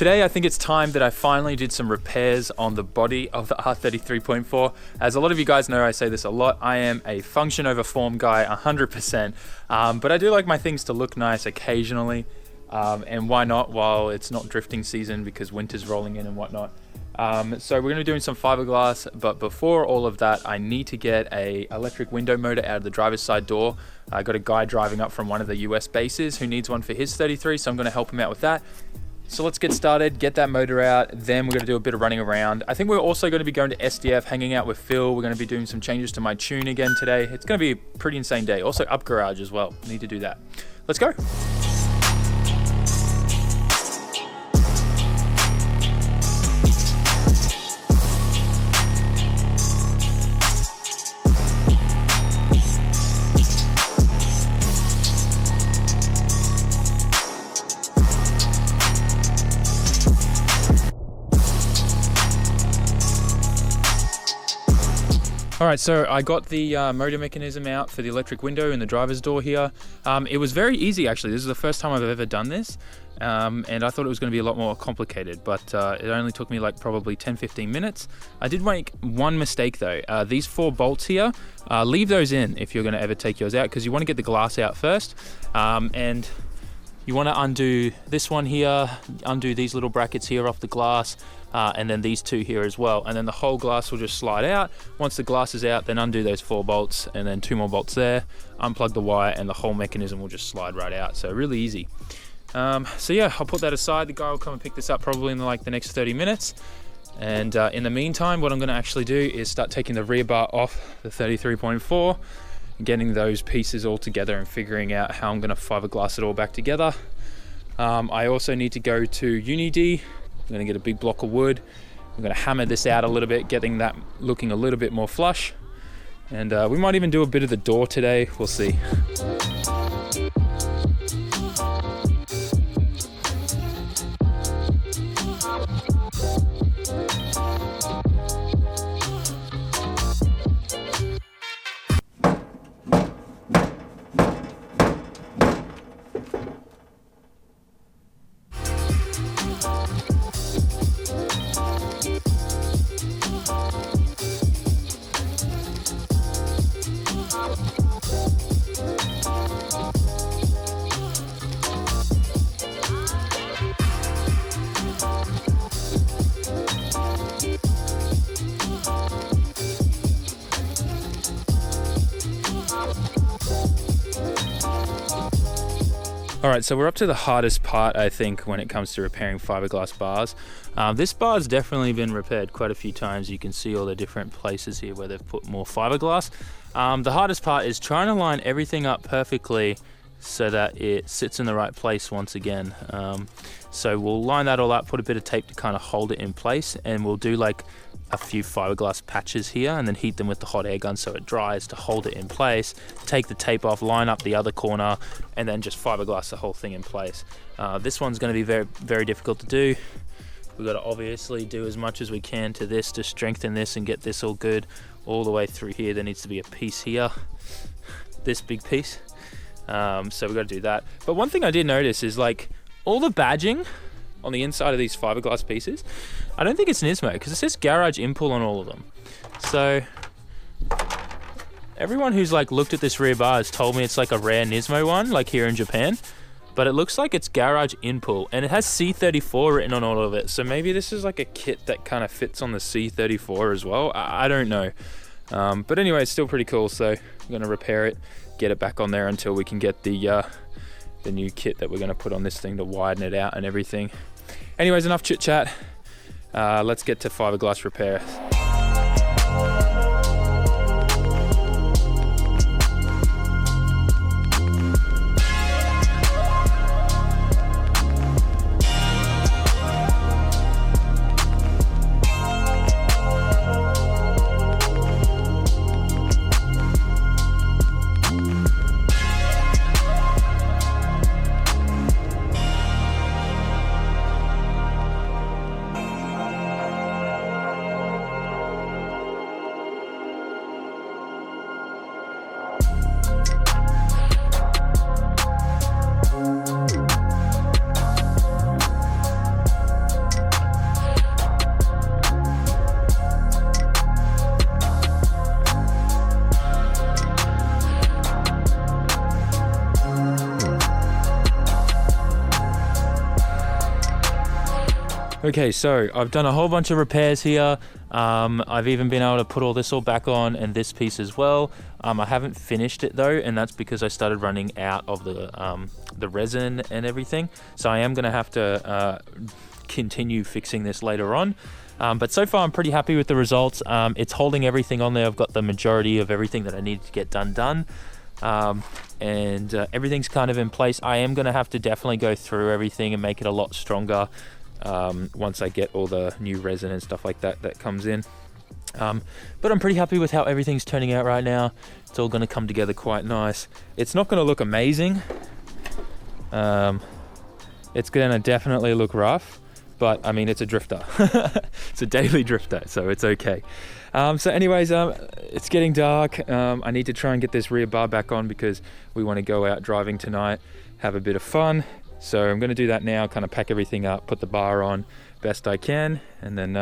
Today I think it's time that I finally did some repairs on the body of the R33.4. As a lot of you guys know, I say this a lot, I am a function over form guy 100%, but I do like my things to look nice occasionally, and why not while it's not drifting season because winter's rolling in and whatnot. So we're going to be doing some fiberglass, but before all of that, I need to get a electric window motor out of the driver's side door. I got a guy driving up from one of the US bases who needs one for his 33, so I'm going to help him out with that. So let's get started, get that motor out, then we're going to do a bit of running around. I think we're also going to be going to SDF, hanging out with Phil. We're going to be doing some changes to my tune again today. It's going to be a pretty insane day. Also up garage as well. Need to do that. Let's go. All right, so I got the motor mechanism out for the electric window in the driver's door here. It was very easy, actually. This is the first time I've ever done this, and I thought it was going to be a lot more complicated, but it only took me like probably 10-15 minutes. I did make one mistake though. These 4 bolts here, leave those in if you're going to ever take yours out, because you want to get the glass out first, and you want to undo this one here, undo these little brackets here off the glass, and then these 2 here as well, and then the whole glass will just slide out. Once the glass is out, then undo those 4 bolts and then 2 more bolts there, unplug the wire, and the whole mechanism will just slide right out. So really easy. So yeah, I'll put that aside. The guy will come and pick this up probably in the next 30 minutes. And in the meantime, what I'm going to actually do is start taking the rear bar off the 33.4, getting those pieces all together and figuring out how I'm going to fiberglass it all back together. I also need to go to Uni-D. I'm going to get a big block of wood. I'm going to hammer this out a little bit, getting that looking a little bit more flush. And we might even do a bit of the door today. We'll see. Alright, so we're up to the hardest part, I think, when it comes to repairing fiberglass bars. This bar's definitely been repaired quite a few times. You can see all the different places here where they've put more fiberglass. The hardest part is trying to line everything up perfectly so that it sits in the right place once again. So we'll line that all up, put a bit of tape to kind of hold it in place, and we'll do like a few fiberglass patches here and then heat them with the hot air gun so it dries to hold it in place. Take the tape off, line up the other corner, and then just fiberglass the whole thing in place. This one's going to be very, very difficult to do. We've got to obviously do as much as we can to this to strengthen this and get this all good all the way through here. There needs to be a piece here, this big piece. So we've got to do that. But one thing I did notice is like all the badging on the inside of these fiberglass pieces, I don't think it's Nismo because it says garage inpull on all of them. So everyone who's like looked at this rear bar has told me it's like a rare Nismo one, like here in Japan, but it looks like it's garage inpull and it has C34 written on all of it. So maybe this is like a kit that kind of fits on the C34 as well. I don't know. But anyway, it's still pretty cool. So I'm going to repair it, get it back on there until we can get the new kit that we're going to put on this thing to widen it out and everything. Anyways, enough chit chat. Let's get to fiberglass repair. Okay, so I've done a whole bunch of repairs here. I've even been able to put all this back on and this piece as well. I haven't finished it though, and that's because I started running out of the resin and everything. So I am gonna have to continue fixing this later on. But so far I'm pretty happy with the results. It's holding everything on there. I've got the majority of everything that I need to get done. And everything's kind of in place. I am gonna have to definitely go through everything and make it a lot stronger once I get all the new resin and stuff like that comes in. But I'm pretty happy with how everything's turning out right now. It's all going to come together quite nice. It's not going to look amazing. It's going to definitely look rough, but I mean, it's a drifter. It's a daily drifter, so it's okay. So anyways, it's getting dark. I need to try and get this rear bar back on because we want to go out driving tonight, have a bit of fun. So I'm going to do that now, kind of pack everything up, put the bar on best I can, and then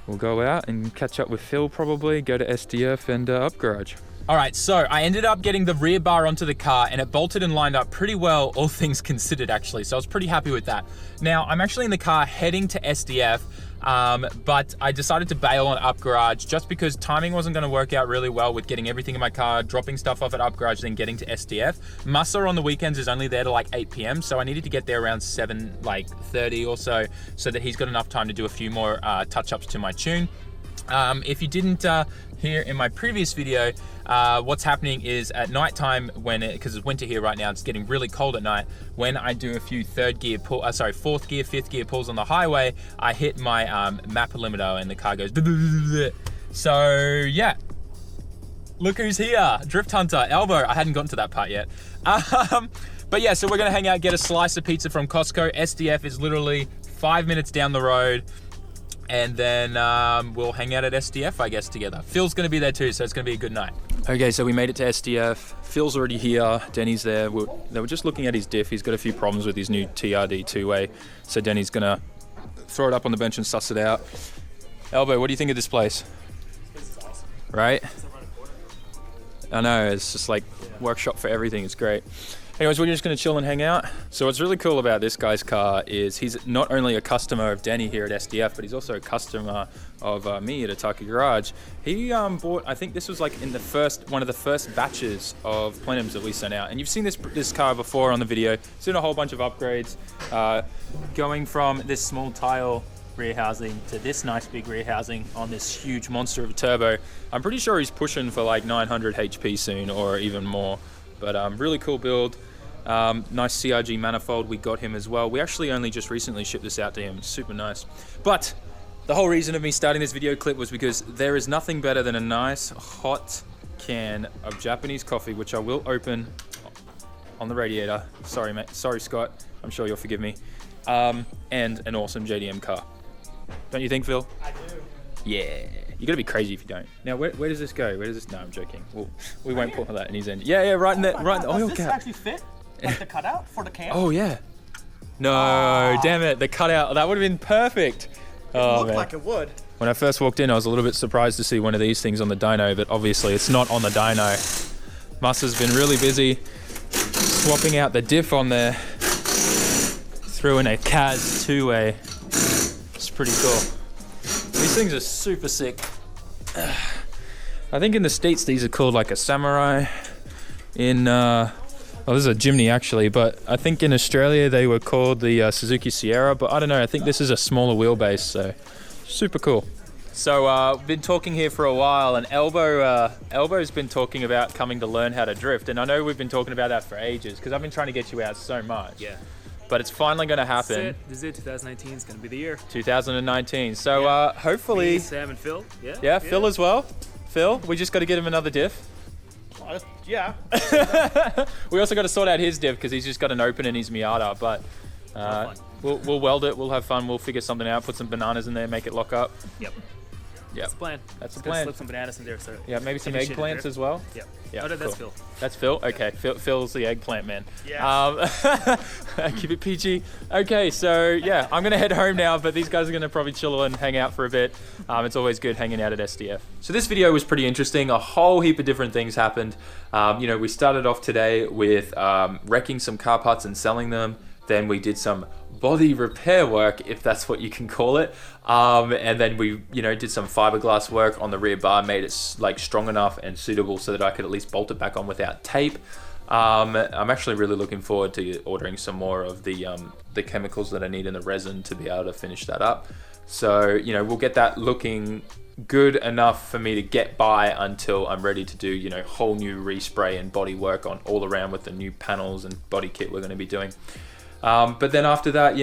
we'll go out and catch up with Phil probably, go to SDF and up garage. All right, so I ended up getting the rear bar onto the car and it bolted and lined up pretty well, all things considered actually. So I was pretty happy with that. Now I'm actually in the car heading to SDF, but I decided to bail on up garage just because timing wasn't going to work out really well with getting everything in my car, dropping stuff off at up garage, then getting to SDF. Massa on the weekends is only there to like 8 p.m. So I needed to get there around 7:30 or so that he's got enough time to do a few more touch-ups to my tune. If you didn't hear in my previous video, what's happening is at night time because it's winter here right now, it's getting really cold at night. When I do a few fourth gear, fifth gear pulls on the highway, I hit my map limiter and the car goes. So yeah, look who's here, Drift Hunter, Elbow. I hadn't gotten to that part yet. But yeah, so we're gonna hang out, get a slice of pizza from Costco. SDF is literally 5 minutes down the road. And then we'll hang out at SDF, I guess, together. Phil's gonna be there too, so it's gonna be a good night. Okay, so we made it to SDF. Phil's already here, Denny's there. They were just looking at his diff. He's got a few problems with his new TRD two-way. So Denny's gonna throw it up on the bench and suss it out. Elbow, what do you think of this place? This is awesome. Right? I know, it's just like workshop for everything, it's great. Anyways, we're just gonna chill and hang out. So what's really cool about this guy's car is he's not only a customer of Denny here at SDF, but he's also a customer of me at Aoba-Ku Garage. He bought, I think this was like in one of the first batches of plenums that we sent out. And you've seen this car before on the video. Seen a whole bunch of upgrades, going from this small tile rear housing to this nice big rear housing on this huge monster of a turbo. I'm pretty sure he's pushing for like 900 HP soon or even more. But really cool build. Nice CRG manifold, we got him as well. We actually only just recently shipped this out to him, super nice. But the whole reason of me starting this video clip was because there is nothing better than a nice hot can of Japanese coffee, which I will open on the radiator. Sorry mate, sorry Scott, I'm sure you'll forgive me. And an awesome JDM car. Don't you think, Phil? I do. Yeah. You gotta be crazy if you don't. Now, where does this go? Where does this? No, I'm joking. We won't put that in his end. Yeah, right in the oil cap. Does this actually fit? Like the cutout for the can? Oh yeah. No, damn it, the cutout. That would have been perfect. It looked like it would. When I first walked in, I was a little bit surprised to see one of these things on the dyno, but obviously it's not on the dyno. Mussa's been really busy swapping out the diff on there. Threw in a Kaz two-way. It's pretty cool. These things are super sick. I think in the States these are called like a Samurai. This is a Jimny actually, but I think in Australia they were called the Suzuki Sierra, but I don't know, I think this is a smaller wheelbase, so super cool. So we've been talking here for a while, and Elbow's been talking about coming to learn how to drift, and I know we've been talking about that for ages, because I've been trying to get you out so much. Yeah. But it's finally going to happen. This is it. 2019 is going to be the year. 2019. So hopefully... Me, Sam and Phil. Yeah, Phil as well. Phil, we just got to get him another diff. Yeah. We also got to sort out his diff because he's just got an open in his Miata, but we'll weld it, we'll have fun, we'll figure something out, put some bananas in there, make it lock up. Yep. That's the plan. That's the plan. Slip some bananas in there. So yeah, maybe some eggplants as well. Yep. Yeah. Oh, no, that's cool. Phil. That's Phil. Okay, Phil's the eggplant man. Yeah. Keep it PG. Okay, so yeah, I'm gonna head home now, but these guys are gonna probably chill and hang out for a bit. It's always good hanging out at SDF. So this video was pretty interesting. A whole heap of different things happened. We started off today with wrecking some car parts and selling them. Then we did some body repair work, if that's what you can call it. And then we, did some fiberglass work on the rear bar, made it like strong enough and suitable so that I could at least bolt it back on without tape. I'm actually really looking forward to ordering some more of the chemicals that I need in the resin to be able to finish that up. So, we'll get that looking good enough for me to get by until I'm ready to do, whole new respray and body work on all around with the new panels and body kit we're going to be doing. But then after that,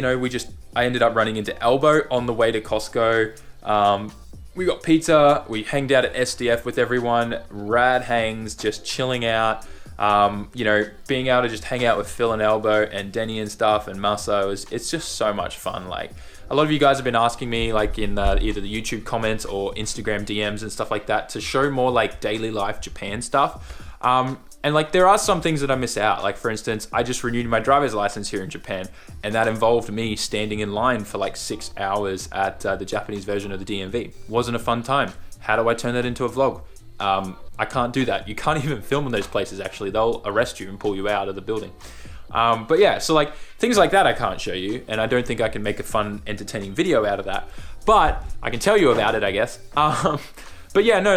I ended up running into Elbow on the way to Costco. We got pizza, we hanged out at SDF with everyone, rad hangs, just chilling out. Being able to just hang out with Phil and Elbow and Denny and stuff and Masa, it's just so much fun. Like, a lot of you guys have been asking me, like in either the YouTube comments or Instagram DMs and stuff like that, to show more like daily life Japan stuff. And like, there are some things that I miss out. Like, for instance, I just renewed my driver's license here in Japan, and that involved me standing in line for like 6 hours at the Japanese version of the DMV. Wasn't a fun time. How do I turn that into a vlog? I can't do that. You can't even film in those places, actually. They'll arrest you and pull you out of the building. But yeah, so like things like that I can't show you, and I don't think I can make a fun, entertaining video out of that. But I can tell you about it, I guess. But yeah, no,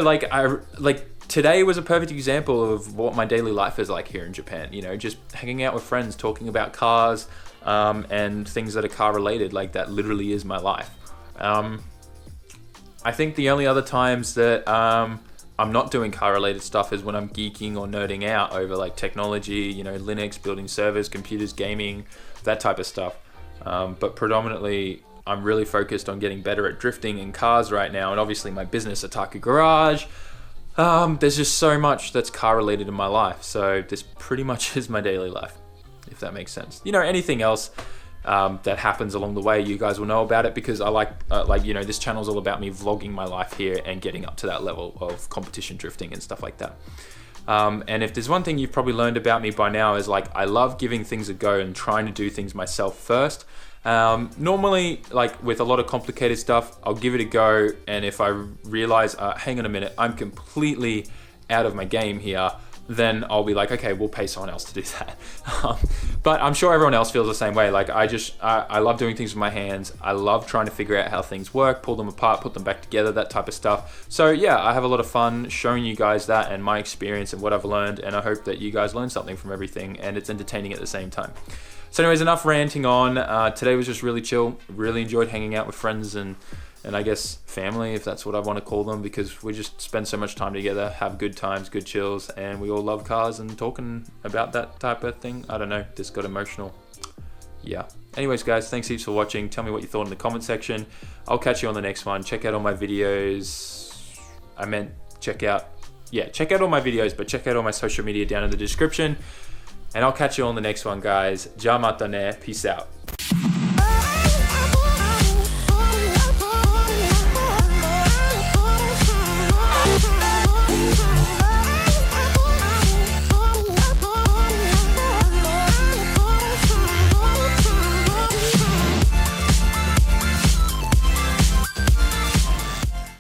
today was a perfect example of what my daily life is like here in Japan. Just hanging out with friends, talking about cars, and things that are car related. Like, that literally is my life. I think the only other times that I'm not doing car related stuff is when I'm geeking or nerding out over like technology, Linux, building servers, computers, gaming, that type of stuff. But predominantly, I'm really focused on getting better at drifting in cars right now. And obviously my business, Otaku Garage, there's just so much that's car related in my life. So this pretty much is my daily life, if that makes sense. Anything else that happens along the way, you guys will know about it, because I like this channel is all about me vlogging my life here and getting up to that level of competition drifting and stuff like that. And if there's one thing you've probably learned about me by now, is like, I love giving things a go and trying to do things myself first. Normally, like with a lot of complicated stuff, I'll give it a go, and if I realize, hang on a minute, I'm completely out of my game here, then I'll be like, okay, we'll pay someone else to do that. But I'm sure everyone else feels the same way. Like, I love doing things with my hands. I love trying to figure out how things work, pull them apart, put them back together, that type of stuff. So yeah, I have a lot of fun showing you guys that and my experience and what I've learned, and I hope that you guys learn something from everything and it's entertaining at the same time. So anyways, enough ranting on. Today was just really chill. Really enjoyed hanging out with friends and I guess family, if that's what I want to call them, because we just spend so much time together, have good times, good chills, and we all love cars and talking about that type of thing. I don't know, this got emotional. Yeah. Anyways, guys, thanks heaps for watching. Tell me what you thought in the comment section. I'll catch you on the next one. Check out all my videos. Check out all my videos, but check out all my social media down in the description. And I'll catch you on the next one, guys. Ja mata ne. Peace out.